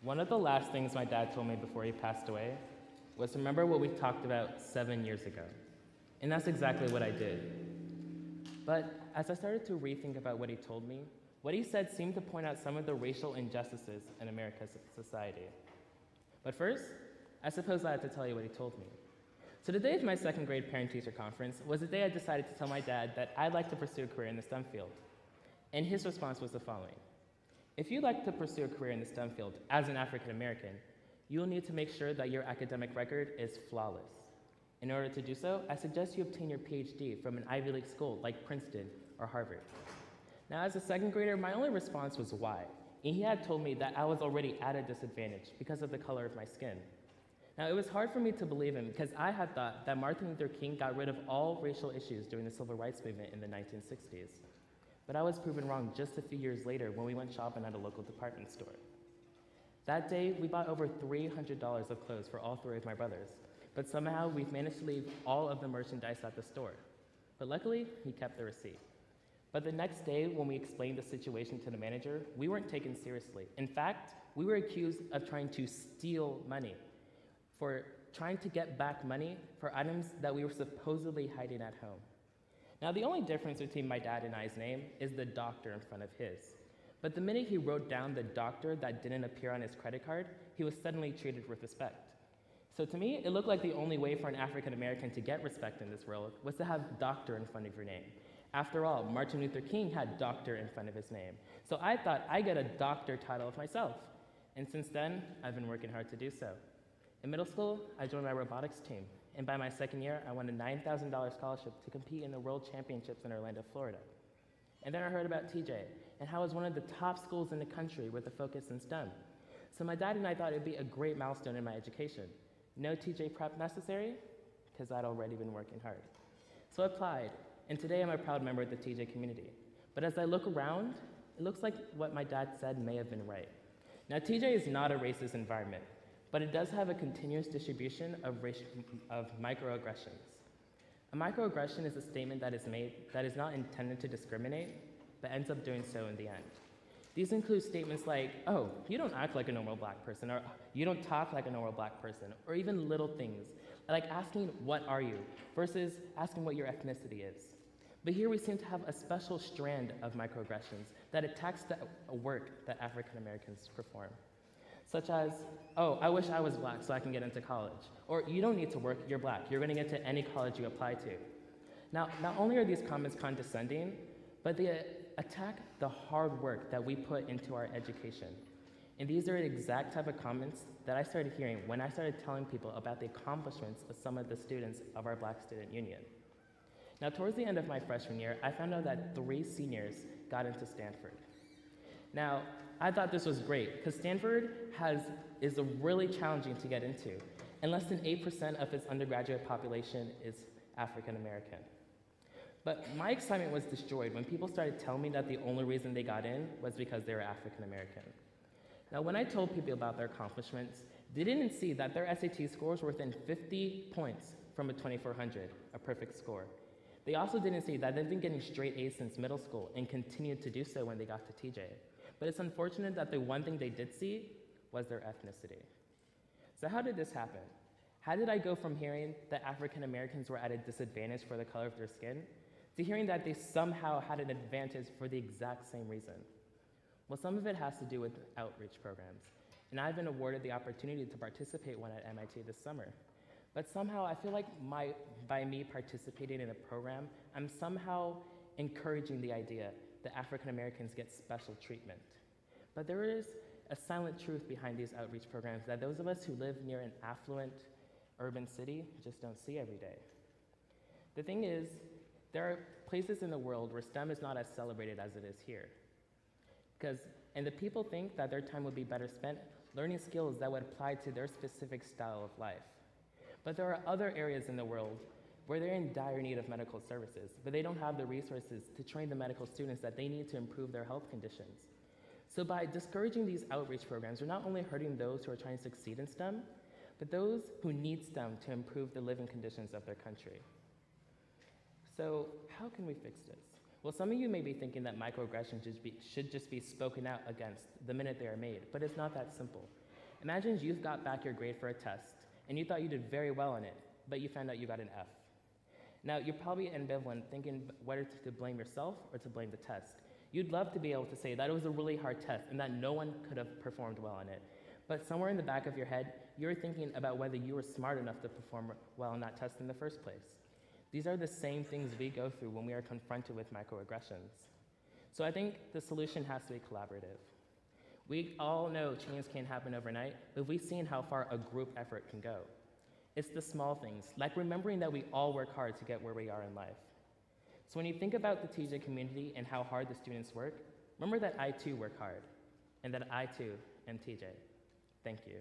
One of the last things my dad told me before he passed away was to remember what we talked about 7 years ago. And that's exactly what I did. But as I started to rethink about what he told me, what he said seemed to point out some of the racial injustices in America's society. But first, I suppose I have to tell you what he told me. So the day of my second grade parent-teacher conference was the day I decided to tell my dad that I'd like to pursue a career in the STEM field. And his response was the following. If you'd like to pursue a career in the STEM field as an African American, you'll need to make sure that your academic record is flawless. In order to do so, I suggest you obtain your PhD from an Ivy League school like Princeton or Harvard. Now, as a second grader, my only response was why. And he had told me that I was already at a disadvantage because of the color of my skin. Now, it was hard for me to believe him because I had thought that Martin Luther King got rid of all racial issues during the Civil Rights Movement in the 1960s. But I was proven wrong just a few years later when we went shopping at a local department store. That day, we bought over $300 of clothes for all three of my brothers, but somehow we've managed to leave all of the merchandise at the store. But luckily, he kept the receipt. But the next day, when we explained the situation to the manager, we weren't taken seriously. In fact, we were accused of trying to steal money, for trying to get back money for items that we were supposedly hiding at home. Now, the only difference between my dad and I's name is the doctor in front of his. But the minute he wrote down the doctor that didn't appear on his credit card, he was suddenly treated with respect. So to me, it looked like the only way for an African American to get respect in this world was to have doctor in front of your name. After all, Martin Luther King had doctor in front of his name. So I thought I'd get a doctor title of myself. And since then, I've been working hard to do so. In middle school, I joined my robotics team. And by my second year, I won a $9,000 scholarship to compete in the World Championships in Orlando, Florida. And then I heard about TJ and how it was one of the top schools in the country with a focus in STEM. So my dad and I thought it'd be a great milestone in my education. No TJ prep necessary, because I'd already been working hard. So I applied, and today I'm a proud member of the TJ community. But as I look around, it looks like what my dad said may have been right. Now, TJ is not a racist environment, but it does have a continuous distribution of microaggressions. A microaggression is a statement that is made that is not intended to discriminate, but ends up doing so in the end. These include statements like, oh, you don't act like a normal black person, or you don't talk like a normal black person, or even little things, like asking, what are you, versus asking what your ethnicity is. But here we seem to have a special strand of microaggressions that attacks the work that African Americans perform. Such as, oh, I wish I was black so I can get into college. Or you don't need to work, you're black. You're gonna get to any college you apply to. Now, not only are these comments condescending, but they attack the hard work that we put into our education. And these are the exact type of comments that I started hearing when I started telling people about the accomplishments of some of the students of our Black Student Union. Now, towards the end of my freshman year, I found out that 3 seniors got into Stanford. Now, I thought this was great, because Stanford is really challenging to get into, and less than 8% of its undergraduate population is African American. But my excitement was destroyed when people started telling me that the only reason they got in was because they were African American. Now, when I told people about their accomplishments, they didn't see that their SAT scores were within 50 points from a 2400, a perfect score. They also didn't see that they've been getting straight A's since middle school and continued to do so when they got to TJ. But it's unfortunate that the one thing they did see was their ethnicity. So how did this happen? How did I go from hearing that African Americans were at a disadvantage for the color of their skin to hearing that they somehow had an advantage for the exact same reason? Well, some of it has to do with outreach programs, and I've been awarded the opportunity to participate one at MIT this summer. But somehow I feel like by me participating in a program, I'm somehow encouraging the idea that African Americans get special treatment. But there is a silent truth behind these outreach programs that those of us who live near an affluent urban city just don't see every day. The thing is, there are places in the world where STEM is not as celebrated as it is here. And the people think that their time would be better spent learning skills that would apply to their specific style of life. But there are other areas in the world where they're in dire need of medical services, but they don't have the resources to train the medical students that they need to improve their health conditions. So by discouraging these outreach programs, we're not only hurting those who are trying to succeed in STEM, but those who need STEM to improve the living conditions of their country. So how can we fix this? Well, some of you may be thinking that microaggressions should just be spoken out against the minute they are made, but it's not that simple. Imagine you've got back your grade for a test, and you thought you did very well on it, but you found out you got an F. Now, you're probably ambivalent, thinking whether to blame yourself or to blame the test. You'd love to be able to say that it was a really hard test and that no one could have performed well on it. But somewhere in the back of your head, you're thinking about whether you were smart enough to perform well on that test in the first place. These are the same things we go through when we are confronted with microaggressions. So I think the solution has to be collaborative. We all know change can't happen overnight, but we've seen how far a group effort can go. It's the small things, like remembering that we all work hard to get where we are in life. So when you think about the TJ community and how hard the students work, remember that I too work hard, and that I too am TJ. Thank you.